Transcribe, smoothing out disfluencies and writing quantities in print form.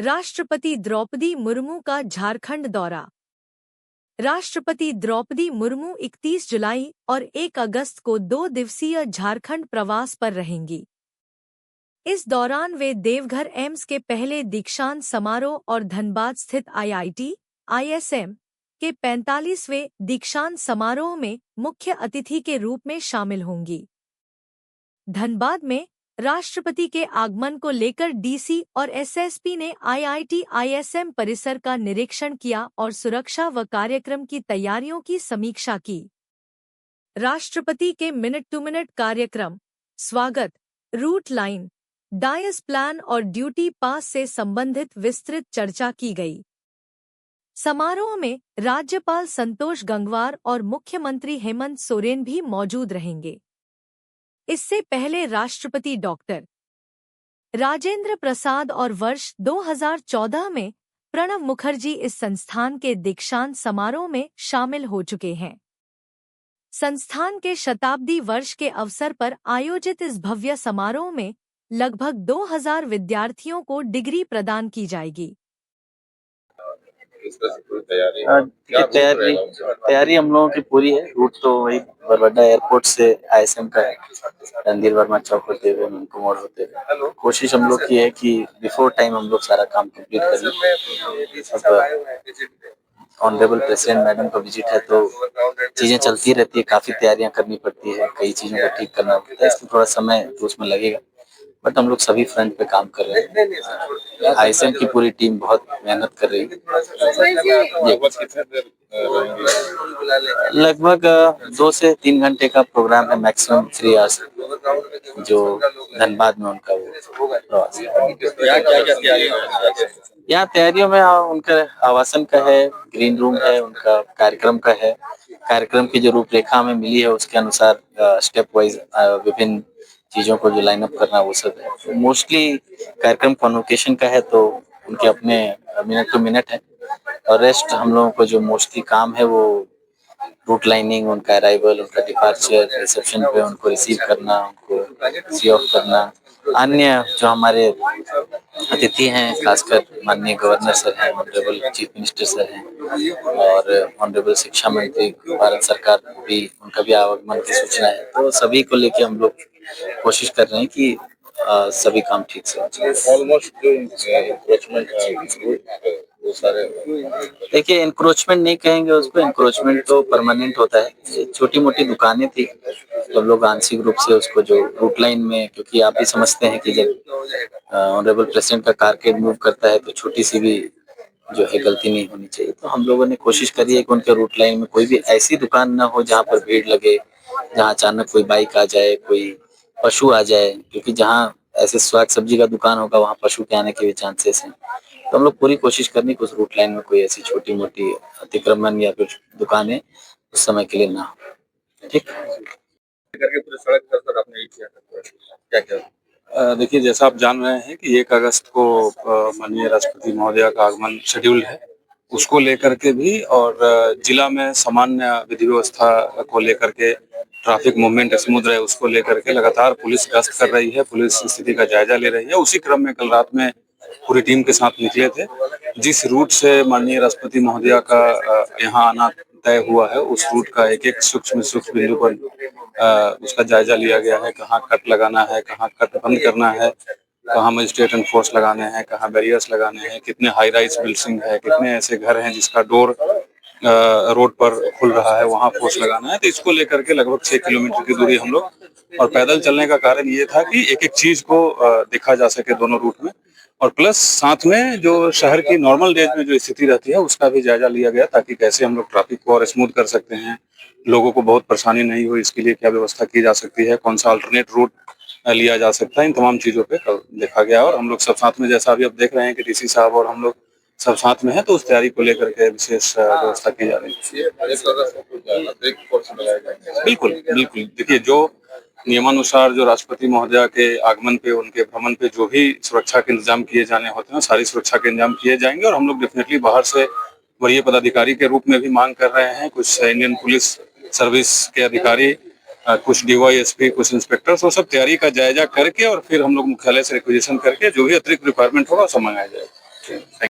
राष्ट्रपति द्रौपदी मुर्मू का झारखंड दौरा। राष्ट्रपति द्रौपदी मुर्मू 31 जुलाई और 1 अगस्त को 2 दिवसीय झारखंड प्रवास पर रहेंगी। इस दौरान वे देवघर एम्स के पहले दीक्षांत समारोह और धनबाद स्थित आईआईटी, आईएसएम के 45वें दीक्षांत समारोह में मुख्य अतिथि के रूप में शामिल होंगी। धनबाद में राष्ट्रपति के आगमन को लेकर डीसी और एसएसपी ने आईआईटी आईएसएम परिसर का निरीक्षण किया और सुरक्षा व कार्यक्रम की तैयारियों की समीक्षा की। राष्ट्रपति के मिनट टू मिनट कार्यक्रम, स्वागत, रूट लाइन, डायस प्लान और ड्यूटी पास से संबंधित विस्तृत चर्चा की गई। समारोह में राज्यपाल संतोष गंगवार और मुख्यमंत्री हेमंत सोरेन भी मौजूद रहेंगे। इससे पहले राष्ट्रपति डॉक्टर राजेंद्र प्रसाद और वर्ष 2014 में प्रणब मुखर्जी इस संस्थान के दीक्षांत समारोह में शामिल हो चुके हैं। संस्थान के शताब्दी वर्ष के अवसर पर आयोजित इस भव्य समारोह में लगभग 2000 विद्यार्थियों को डिग्री प्रदान की जाएगी। तैयारी हम लोगों की पूरी है। रूट तो वही बरबड्डा एयरपोर्ट से आईएसएम का है, रणधीर वर्मा चौक होते हुए उनको मोड़ होते हुए। कोशिश हम लोग की है कि बिफोर टाइम हम लोग सारा काम कंप्लीट कर लें। ऑनरेबल प्रेसिडेंट मैडम का विजिट है तो चीजें चलती रहती है, काफी तैयारियां करनी पड़ती है, कई चीजों को ठीक करना पड़ता है, इसमें थोड़ा समय तो उसमें लगेगा, बट हम लोग सभी फ्रंट पे काम कर रहे हैं। आईएसएम की पूरी टीम बहुत मेहनत कर रही है। लगभग 2 से 3 घंटे का प्रोग्राम है, मैक्सिमम 3 आवर्स जो धनबाद में उनका वो प्रवास है। यहाँ तैयारियों में उनका आवासन का है, ग्रीन रूम है, उनका कार्यक्रम का है। कार्यक्रम की जो रूपरेखा हमें मिली है उसके अनुसार स्टेप वाइज विभिन्न चीजों को जो लाइन अप करना वो सब है। तो मोस्टली कार्यक्रम कॉन्वोकेशन का है तो उनके अपने मिनट टू मिनट है, और रेस्ट हम लोगों को जो मोस्टली काम है वो रूट लाइनिंग, उनका अराइवल, उनका डिपार्चर, रिसेप्शन पे उनको रिसीव करना, उनको सी ऑफ करना, अन्य जो हमारे अतिथि हैं खासकर माननीय गवर्नर सर हैं, ऑनरेबल चीफ मिनिस्टर सर हैं और ऑनरेबल शिक्षा मंत्री भारत सरकार भी, उनका भी आगमन की सूचना है। तो सभी को लेके हम लोग कोशिश कर रहे हैं कि सभी काम ठीक से ऑलमोस्ट जो इंक्रोचमेंट वो सारे, देखिए इंक्रोचमेंट नहीं कहेंगे उसको, इंक्रोचमेंट तो परमानेंट होता है। छोटी मोटी दुकानें थी तो लोग आंशिक रूप से उसको जो रूट लाइन में, क्योंकि आप भी समझते हैं कि जब ऑनरेबल प्रेसिडेंट का कारकेड मूव करता है तो छोटी सी भी जो है गलती नहीं होनी चाहिए। तो हम लोगों ने कोशिश करी है कि उनके रूट लाइन में कोई भी ऐसी दुकान ना हो जहाँ पर भीड़ लगे, जहाँ अचानक कोई बाइक आ जाए, कोई पशु आ जाए, क्योंकि जहाँ ऐसे साग सब्जी का दुकान होगा वहाँ पशु के आने के भी चांसेस हैं। तो हम लोग पूरी कोशिश करनी कि उस रूट लाइन में कोई ऐसी छोटी मोटी अतिक्रमण या फिर दुकानें उस समय के लिए ना हो। ठीक करके पूरे सड़क पर आपने किया क्या क्या? देखिए, जैसा आप जान रहे हैं कि 1 अगस्त को माननीय राष्ट्रपति महोदया का आगमन शेड्यूल है, उसको लेकर के भी, और जिला में सामान्य विधि व्यवस्था को लेकर के ट्रैफिक मूवमेंट स्मूथ रहे उसको लेकर के लगातार पुलिस गश्त कर रही है, पुलिस स्थिति का जायजा ले रही है। उसी क्रम में कल रात में पूरी टीम के साथ निकले थे। जिस रूट से माननीय राष्ट्रपति महोदया का यहाँ आना तय हुआ है उस रूट का एक एक सूक्ष्म बिंदु पर उसका जायजा लिया गया है। कहाँ कट लगाना है, कहाँ कट बंद करना है, कहाँ मजिस्ट्रेट एंड फोर्स लगाने हैं, कहाँ बैरियर्स लगाने हैं, कितने हाई राइज बिल्डिंग है, कितने ऐसे घर हैं जिसका डोर रोड पर खुल रहा है, वहाँ फोर्स लगाना है। तो इसको लेकर के लगभग 6 किलोमीटर की दूरी हम लोग, और पैदल चलने का कारण ये था कि एक एक चीज को देखा जा सके दोनों रूट में, और प्लस साथ में जो शहर की नॉर्मल डेज में जो स्थिति रहती है उसका भी जायजा लिया गया, ताकि कैसे हम लोग ट्रैफिक को और स्मूथ कर सकते हैं, लोगों को बहुत परेशानी नहीं हो, इसके लिए क्या व्यवस्था की जा सकती है, कौन सा अल्टरनेट रूट लिया जा सकता है, इन तमाम चीजों पे देखा गया। और हम लोग सब साथ में, जैसा अभी आप देख रहे हैं कि डीसी साहब और हम लोग सब साथ में हैं, तो उस तैयारी को लेकर के विशेष व्यवस्था की जा रही है। बिल्कुल बिल्कुल, देखिए जो नियमानुसार जो राष्ट्रपति महोदया के आगमन पे, उनके भ्रमण पे जो भी सुरक्षा के इंतजाम किए जाने होते हैं, सारी सुरक्षा के इंतजाम किए जाएंगे। और हम लोग डेफिनेटली बाहर से वरीय पदाधिकारी के रूप में भी मांग कर रहे हैं, कुछ इंडियन पुलिस सर्विस के अधिकारी, कुछ डीवाईएसपी, कुछ इंस्पेक्टर्स, वो सब तैयारी का जायजा करके और फिर हम लोग मुख्यालय से रिक्वेजिशन करके जो भी अतिरिक्त रिक्वायरमेंट होगा सब मंगाया जाएगा। Okay, thank